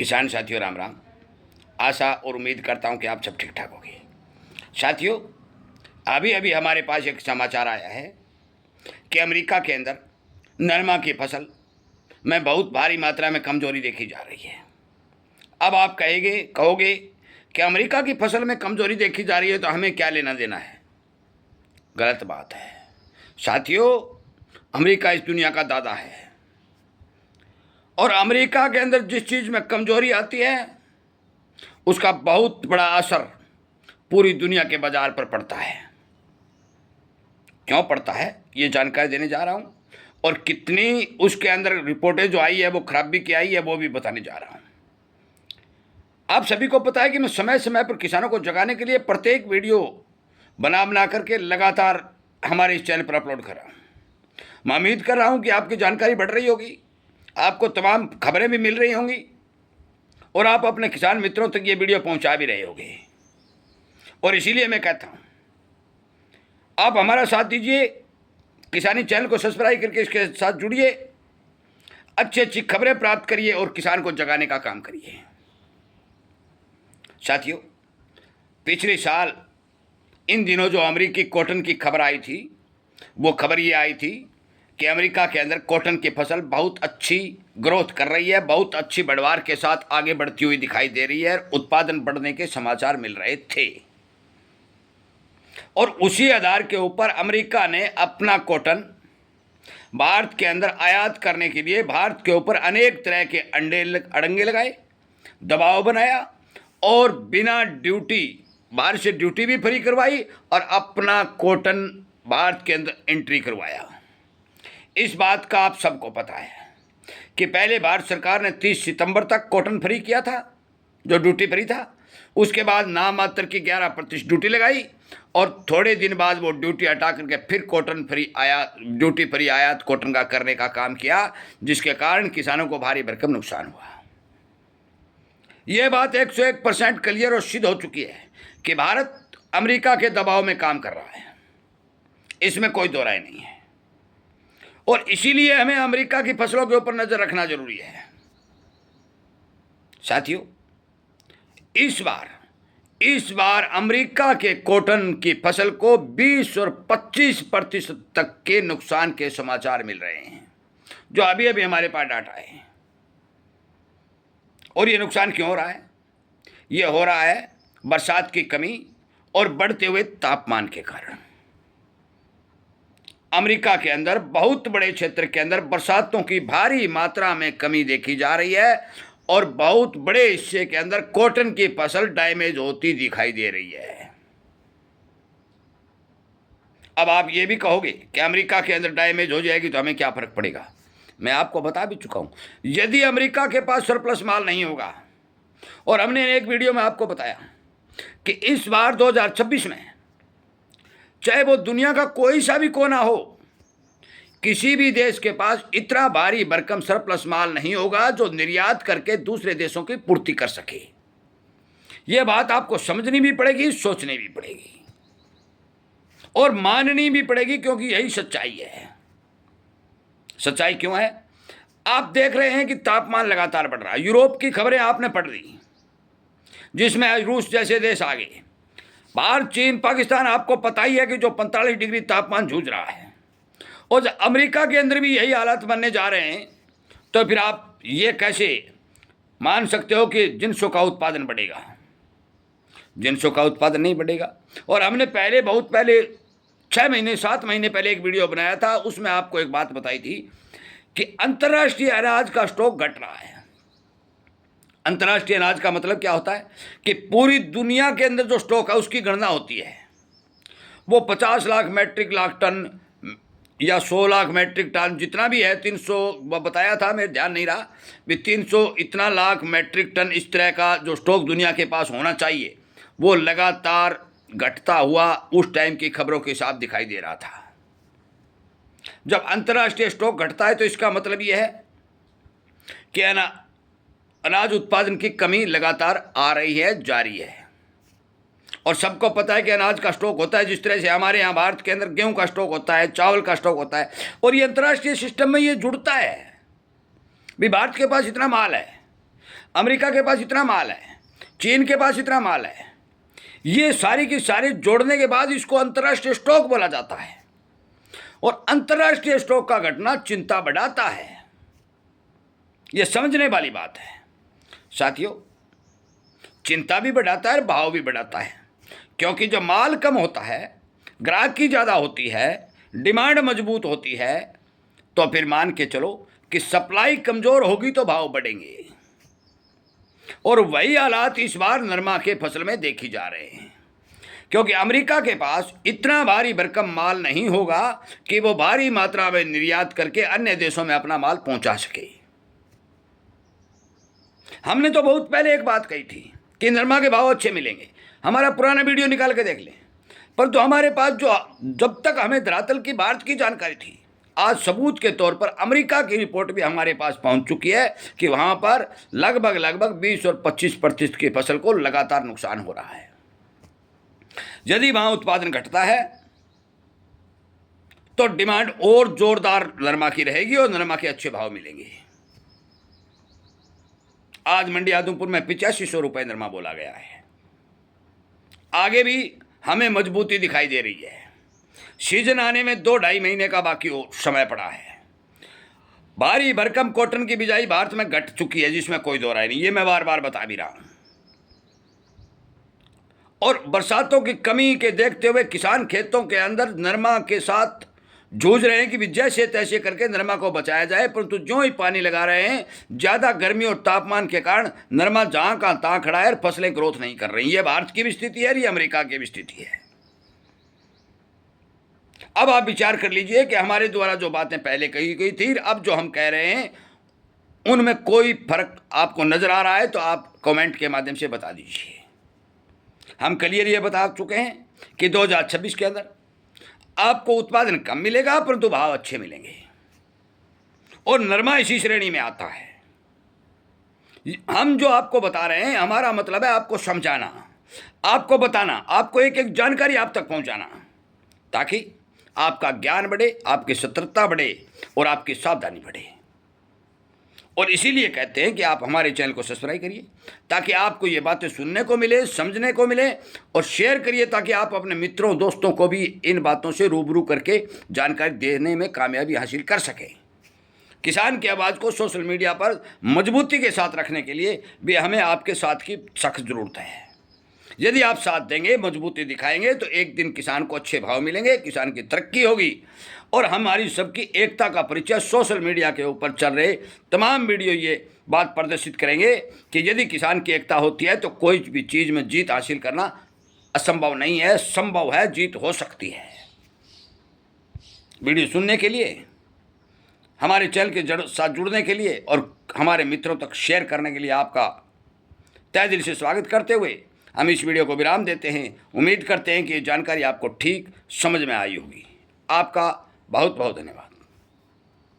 किसान साथियों राम राम। आशा और उम्मीद करता हूं कि आप सब ठीक ठाक होंगे। साथियों, अभी अभी हमारे पास एक समाचार आया है कि अमेरिका के अंदर नरमा की फसल में बहुत भारी मात्रा में कमजोरी देखी जा रही है। अब आप कहोगे कि अमेरिका की फसल में कमजोरी देखी जा रही है तो हमें क्या लेना देना है। गलत बात है साथियों। अमेरिका इस दुनिया का दादा है और अमेरिका के अंदर जिस चीज़ में कमजोरी आती है उसका बहुत बड़ा असर पूरी दुनिया के बाजार पर पड़ता है। क्यों पड़ता है ये जानकारी देने जा रहा हूँ, और कितनी उसके अंदर रिपोर्टें जो आई है वो खराब भी क्या आई है वो भी बताने जा रहा हूँ। आप सभी को पता है कि मैं समय समय पर किसानों को जगाने के लिए प्रत्येक वीडियो बना करके लगातार हमारे इस चैनल पर अपलोड कर रहा हूँ। मैं उम्मीद कर रहा हूँ कि आपकी जानकारी बढ़ रही होगी, आपको तमाम खबरें भी मिल रही होंगी और आप अपने किसान मित्रों तक ये वीडियो पहुंचा भी रहे होंगे। और इसीलिए मैं कहता हूं आप हमारा साथ दीजिए, किसानी चैनल को सब्सक्राइब करके इसके साथ जुड़िए, अच्छी अच्छी खबरें प्राप्त करिए और किसान को जगाने का काम करिए। साथियों, पिछले साल इन दिनों जो अमेरिकी कॉटन की खबर आई थी वो खबर ये आई थी कि अमेरिका के अंदर कॉटन की फसल बहुत अच्छी ग्रोथ कर रही है, बहुत अच्छी बढ़वार के साथ आगे बढ़ती हुई दिखाई दे रही है, उत्पादन बढ़ने के समाचार मिल रहे थे। और उसी आधार के ऊपर अमेरिका ने अपना कॉटन भारत के अंदर आयात करने के लिए भारत के ऊपर अनेक तरह के अड़ंगे लगाए, दबाव बनाया और बिना ड्यूटी बाहर से ड्यूटी भी फ्री करवाई और अपना कॉटन भारत के अंदर एंट्री करवाया। इस बात का आप सबको पता है कि पहले भारत सरकार ने 30 सितंबर तक कॉटन फ्री किया था जो ड्यूटी फ्री था, उसके बाद नामात्र की 11% ड्यूटी लगाई और थोड़े दिन बाद वो ड्यूटी हटा करके फिर कॉटन फ्री आयात ड्यूटी फ्री आयात कॉटन का करने का काम किया, जिसके कारण किसानों को भारी भरकम नुकसान हुआ। ये बात 101% क्लियर और सिद्ध हो चुकी है कि भारत अमेरिका के दबाव में काम कर रहा है, इसमें कोई दो राय नहीं है। और इसीलिए हमें अमेरिका की फसलों के ऊपर नजर रखना जरूरी है। साथियों, इस बार अमेरिका के कॉटन की फसल को 20 और 25% तक के नुकसान के समाचार मिल रहे हैं, जो अभी अभी हमारे पास डाटा है। और ये नुकसान क्यों हो रहा है? ये हो रहा है बरसात की कमी और बढ़ते हुए तापमान के कारण। अमेरिका के अंदर बहुत बड़े क्षेत्र के अंदर बरसातों की भारी मात्रा में कमी देखी जा रही है और बहुत बड़े हिस्से के अंदर कॉटन की फसल डैमेज होती दिखाई दे रही है। अब आप ये भी कहोगे कि अमेरिका के अंदर डैमेज हो जाएगी तो हमें क्या फर्क पड़ेगा? मैं आपको बता भी चुका हूं, यदि अमेरिका के पास सरप्लस माल नहीं होगा, और हमने एक वीडियो में आपको बताया कि इस बार 2026 में चाहे वो दुनिया का कोई सा भी कोना हो, किसी भी देश के पास इतना भारी भरकम सरप्लस माल नहीं होगा जो निर्यात करके दूसरे देशों की पूर्ति कर सके। यह बात आपको समझनी भी पड़ेगी, सोचनी भी पड़ेगी और माननी भी पड़ेगी, क्योंकि यही सच्चाई है। सच्चाई क्यों है? आप देख रहे हैं कि तापमान लगातार बढ़ रहा है। यूरोप की खबरें आपने पढ़ ली, जिसमें रूस जैसे देश आ गए। भारत, चीन, पाकिस्तान, आपको पता ही है कि जो 45 डिग्री तापमान जूझ रहा है, और अमेरिका के अंदर भी यही हालात बनने जा रहे हैं, तो फिर आप ये कैसे मान सकते हो कि जिंसों का उत्पादन बढ़ेगा? जिंसों का उत्पादन नहीं बढ़ेगा। और हमने बहुत पहले 6 महीने 7 महीने पहले एक वीडियो बनाया था, उसमें आपको एक बात बताई थी कि अंतर्राष्ट्रीय अनाज का स्टॉक घट रहा है। अंतर्राष्ट्रीय अनाज का मतलब क्या होता है कि पूरी दुनिया के अंदर जो स्टॉक है उसकी गणना होती है। वो 50 लाख मेट्रिक लाख टन या 100 लाख मेट्रिक टन जितना भी है, 300 बताया था, मेरे ध्यान नहीं रहा भी 300 इतना लाख मेट्रिक टन इस तरह का जो स्टॉक दुनिया के पास होना चाहिए, वो लगातार घटता हुआ उस टाइम की खबरों के हिसाब दिखाई दे रहा था। जब अंतर्राष्ट्रीय स्टॉक घटता है तो इसका मतलब यह है कि अनाज उत्पादन की कमी लगातार आ रही है, जारी है। और सबको पता है कि अनाज का स्टॉक होता है, जिस तरह से हमारे यहाँ भारत के अंदर गेहूं का स्टॉक होता है, चावल का स्टॉक होता है, और ये अंतर्राष्ट्रीय सिस्टम में ये जुड़ता है भी भारत के पास इतना माल है। अमेरिका के पास इतना माल है, चीन के पास इतना माल है, ये सारी की सारी जोड़ने के बाद इसको अंतर्राष्ट्रीय स्टॉक बोला जाता है। और अंतर्राष्ट्रीय स्टॉक का घटना चिंता बढ़ाता है, यह समझने वाली बात है साथियों। चिंता भी बढ़ाता है, भाव भी बढ़ाता है, क्योंकि जब माल कम होता है, ग्राहकी ज़्यादा होती है, डिमांड मजबूत होती है, तो फिर मान के चलो कि सप्लाई कमज़ोर होगी तो भाव बढ़ेंगे। और वही हालात इस बार नरमा के फसल में देखी जा रहे हैं, क्योंकि अमेरिका के पास इतना भारी भरकम माल नहीं होगा कि वो भारी मात्रा में निर्यात करके अन्य देशों में अपना माल पहुंचा सके। हमने तो बहुत पहले एक बात कही थी कि नरमा के भाव अच्छे मिलेंगे, हमारा पुराना वीडियो निकाल के देख लें। परंतु हमारे पास जो जब तक हमें धरातल की भारत की जानकारी थी, आज सबूत के तौर पर अमेरिका की रिपोर्ट भी हमारे पास पहुंच चुकी है कि वहां पर लगभग 20 और 25% की फसल को लगातार नुकसान हो रहा है। यदि वहां उत्पादन घटता है तो डिमांड और जोरदार नरमा की रहेगी और नरमा के अच्छे भाव मिलेंगे। आज मंडी आदमपुर में 8500 रुपये नरमा बोला गया है। आगे भी हमें मजबूती दिखाई दे रही है। सीजन आने में 2-2.5 महीने का बाकी समय पड़ा है। भारी भरकम कॉटन की बिजाई भारत में घट चुकी है, जिसमें कोई दो राय नहीं, ये मैं बार बार बता भी रहा हूं। और बरसातों की कमी के देखते हुए किसान खेतों के अंदर नरमा के साथ जूझ रहे हैं कि जैसे तैसे करके नरमा को बचाया जाए, परंतु जो ही पानी लगा रहे हैं, ज़्यादा गर्मी और तापमान के कारण नरमा जहाँ का तहाँ खड़ा है और फसलें ग्रोथ नहीं कर रही। ये भारत की भी स्थिति है, ये अमेरिका की भी स्थिति है। अब आप विचार कर लीजिए कि हमारे द्वारा जो बातें पहले कही गई थी, अब जो हम कह रहे हैं, उनमें कोई फर्क आपको नजर आ रहा है तो आप कमेंट के माध्यम से बता दीजिए। हम क्लियर ये बता चुके हैं कि 2026 के अंदर आपको उत्पादन कम मिलेगा परंतु भाव अच्छे मिलेंगे, और नरमा इसी श्रेणी में आता है। हम जो आपको बता रहे हैं, हमारा मतलब है आपको समझाना, आपको बताना, आपको एक एक जानकारी आप तक पहुंचाना, ताकि आपका ज्ञान बढ़े, आपकी सतर्कता बढ़े और आपकी सावधानी बढ़े। और इसीलिए कहते हैं कि आप हमारे चैनल को सब्सक्राइब करिए, ताकि आपको ये बातें सुनने को मिले, समझने को मिले, और शेयर करिए ताकि आप अपने मित्रों दोस्तों को भी इन बातों से रूबरू करके जानकारी देने में कामयाबी हासिल कर सकें। किसान की आवाज़ को सोशल मीडिया पर मजबूती के साथ रखने के लिए भी हमें आपके साथ की सख्त ज़रूरत है। यदि आप साथ देंगे, मजबूती दिखाएंगे, तो एक दिन किसान को अच्छे भाव मिलेंगे, किसान की तरक्की होगी, और हमारी सबकी एकता का परिचय सोशल मीडिया के ऊपर चल रहे तमाम वीडियो ये बात प्रदर्शित करेंगे कि यदि किसान की एकता होती है तो कोई भी चीज़ में जीत हासिल करना असंभव नहीं है, संभव है, जीत हो सकती है। वीडियो सुनने के लिए, हमारे चैनल के साथ जुड़ने के लिए और हमारे मित्रों तक शेयर करने के लिए आपका तहे दिल से स्वागत करते हुए हम इस वीडियो को विराम देते हैं। उम्मीद करते हैं कि ये जानकारी आपको ठीक समझ में आई होगी। आपका बहुत बहुत धन्यवाद।